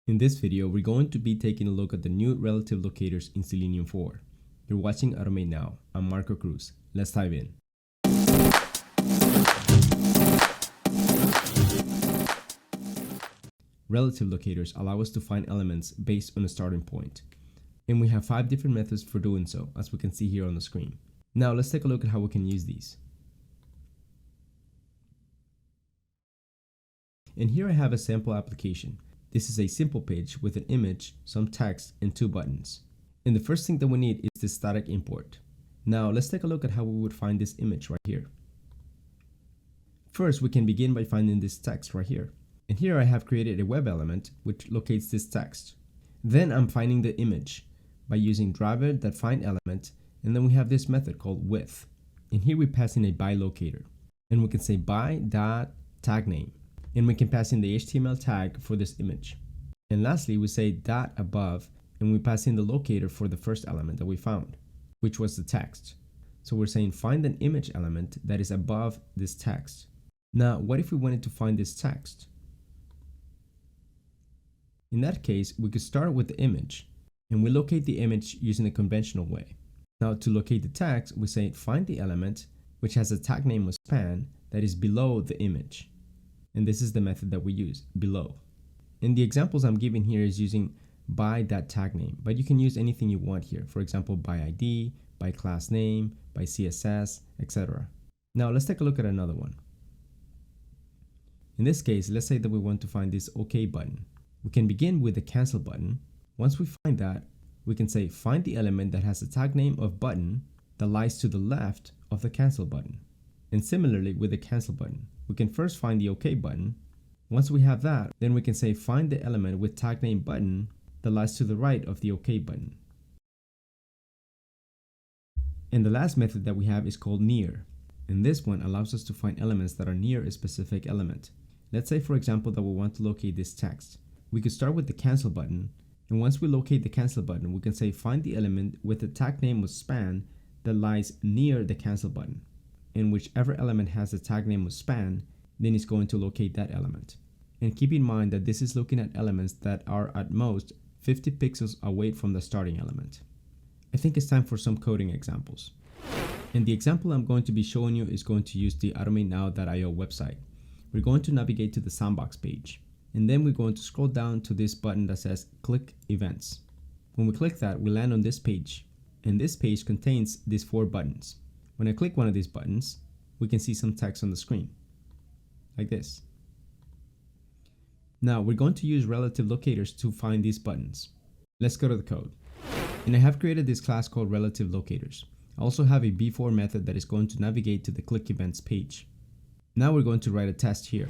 In this video, we're going to be taking a look at the new relative locators in Selenium 4. You're watching AutomateNow. I'm Marco Cruz. Let's dive in. Relative locators allow us to find elements based on a starting point. And we have 5 different methods for doing so, as we can see here on the screen. Now let's take a look at how we can use these. And here I have a sample application. This is a simple page with an image, some text, and 2 buttons. And the first thing that we need is this static import. Now let's take a look at how we would find this image right here. First, we can begin by finding this text right here. And here I have created a web element which locates this text. Then I'm finding the image by using driver.findElement, and then we have this method called with. And here we pass in a by locator. And we can say by.tagName. And we can pass in the HTML tag for this image. And lastly, we say dot above, and we pass in the locator for the first element that we found, which was the text. So we're saying find an image element that is above this text. Now, what if we wanted to find this text? In that case, we could start with the image, and we locate the image using a conventional way. Now, to locate the text, we say find the element which has a tag name of span that is below the image. And this is the method that we use, below. And the examples I'm giving here is using by.tagName, but you can use anything you want here. For example, by ID, by class name, by CSS, etc. Now let's take a look at another one. In this case, let's say that we want to find this OK button. We can begin with the cancel button. Once we find that, we can say find the element that has a tag name of button that lies to the left of the cancel button. And similarly with the cancel button, we can first find the OK button. Once we have that, then we can say find the element with tag name button that lies to the right of the OK button. And the last method that we have is called near. And this one allows us to find elements that are near a specific element. Let's say, for example, that we want to locate this text. We could start with the cancel button. And once we locate the cancel button, we can say find the element with the tag name of span that lies near the cancel button. And whichever element has the tag name of span, then it's going to locate that element. And keep in mind that this is looking at elements that are at most 50 pixels away from the starting element. I think it's time for some coding examples. And the example I'm going to be showing you is going to use the automateNow.io website. We're going to navigate to the sandbox page. And then we're going to scroll down to this button that says click events. When we click that, we land on this page. And this page contains these 4 buttons. When I click one of these buttons, we can see some text on the screen, like this. Now we're going to use relative locators to find these buttons. Let's go to the code. And I have created this class called Relative Locators. I also have a before method that is going to navigate to the click events page. Now we're going to write a test here.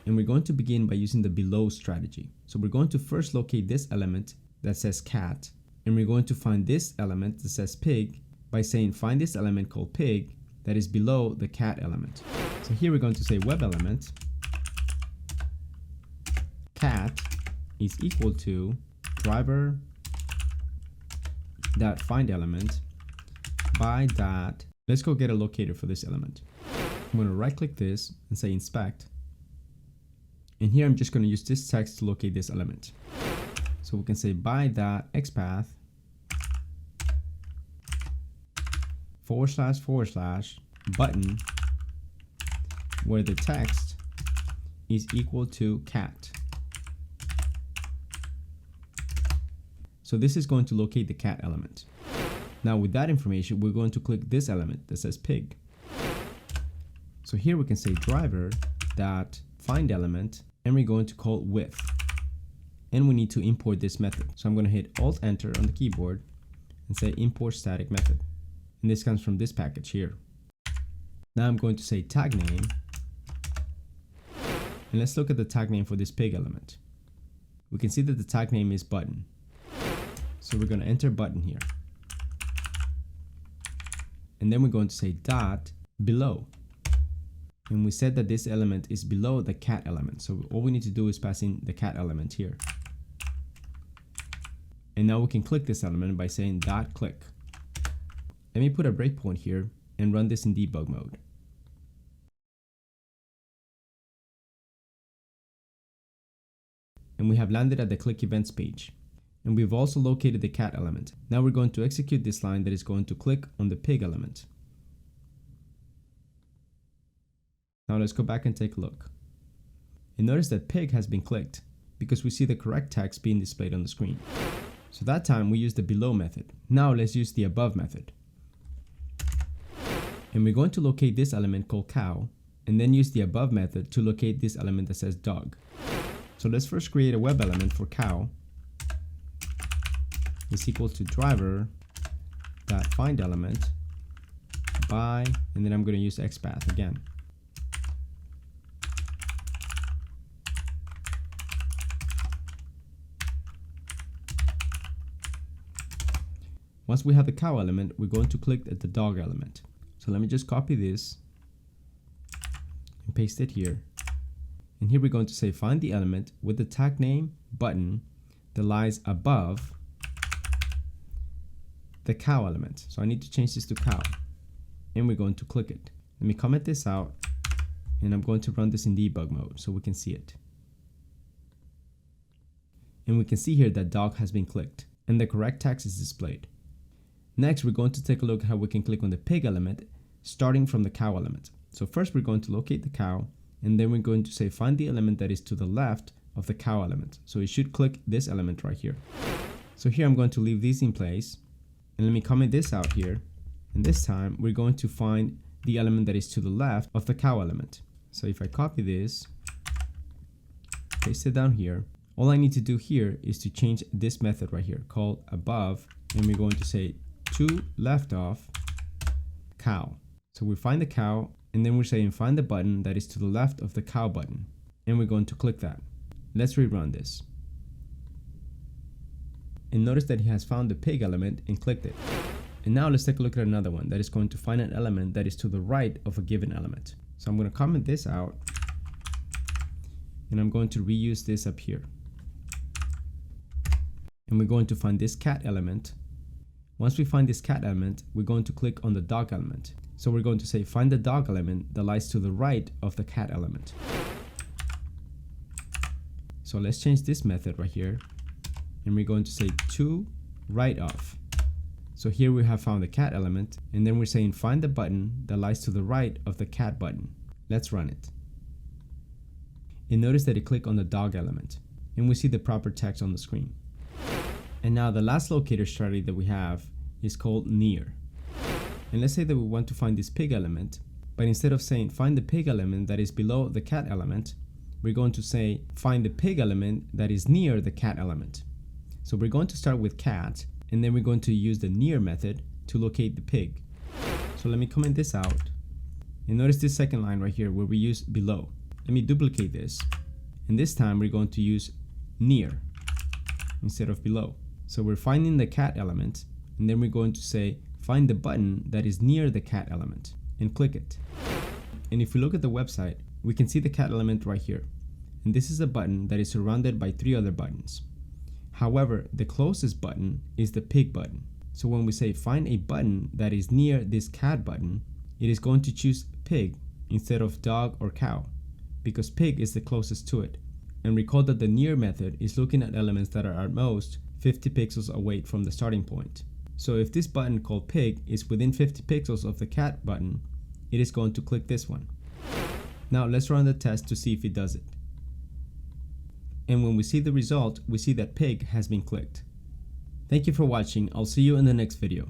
And we're going to begin by using the below strategy. So we're going to first locate this element that says cat, and we're going to find this element that says pig by saying find this element called pig that is below the cat element. So here we're going to say WebElement cat is equal to driver dot find element by dot. Let's go get a locator for this element. I'm going to right click this and say inspect. And here I'm just going to use this text to locate this element. So we can say by dot xpath / button where the text is equal to cat. So this is going to locate the cat element. Now with that information, we're going to click this element that says pig. So here we can say driver dot find element, and we're going to call with. And we need to import this method. So I'm going to hit Alt Enter on the keyboard and say import static method. And this comes from this package here. Now I'm going to say tag name. And let's look at the tag name for this pig element. We can see that the tag name is button. So we're going to enter button here. And then we're going to say dot below. And we said that this element is below the cat element. So all we need to do is pass in the cat element here. And now we can click this element by saying dot click. Let me put a breakpoint here and run this in debug mode. and we have landed at the click events page. And we've also located the cat element. Now we're going to execute this line that is going to click on the pig element. Now let's go back and take a look. And notice that pig has been clicked because we see the correct text being displayed on the screen. So that time we use the below method. Now let's use the above method. And we're going to locate this element called cow, and then use the above method to locate this element that says dog. So let's first create a web element for cow is equal to driver.find element by, and then I'm going to use XPath again. Once we have the cow element, we're going to click at the dog element. So let me just copy this and paste it here. And here we're going to say find the element with the tag name button that lies above the cow element. So I need to change this to cow, and we're going to click it. Let me comment this out, and I'm going to run this in debug mode so we can see it. And we can see here that dog has been clicked and the correct text is displayed. Next, we're going to take a look at how we can click on the pig element starting from the cow element. So first we're going to locate the cow, and then we're going to say find the element that is to the left of the cow element. So it should click this element right here. So here I'm going to leave these in place, and let me comment this out here. And this time we're going to find the element that is to the left of the cow element. So if I copy this, paste it down here, all I need to do here is to change this method right here called above, and we're going to say toLeftOf cow. So we find the cow, and then we're saying find the button that is to the left of the cow button, and we're going to click that. Let's rerun this. And notice that he has found the pig element and clicked it. And now let's take a look at another one that is going to find an element that is to the right of a given element. So I'm going to comment this out, and I'm going to reuse this up here. And we're going to find this cat element. Once we find this cat element, we're going to click on the dog element. So we're going to say find the dog element that lies to the right of the cat element. So let's change this method right here, and we're going to say toRightOf. So here we have found the cat element, and then we're saying find the button that lies to the right of the cat button. Let's run it. And notice that it clicked on the dog element, and we see the proper text on the screen. And now the last locator strategy that we have is called near. And let's say that we want to find this pig element, but instead of saying find the pig element that is below the cat element, we're going to say find the pig element that is near the cat element. So we're going to start with cat, and then we're going to use the near method to locate the pig. So let me comment this out, and notice this second line right here where we use below. Let me duplicate this, and this time we're going to use near instead of below. So we're finding the cat element, and then we're going to say find the button that is near the cat element and click it. And if we look at the website, we can see the cat element right here, and this is a button that is surrounded by 3 other buttons. However, the closest button is the pig button. So when we say find a button that is near this cat button, it is going to choose pig instead of dog or cow, because pig is the closest to it. And recall that the near method is looking at elements that are at most 50 pixels away from the starting point. So if this button called pig is within 50 pixels of the cat button, it is going to click this one. Now let's run the test to see if it does it. And when we see the result, we see that pig has been clicked. Thank you for watching. I'll see you in the next video.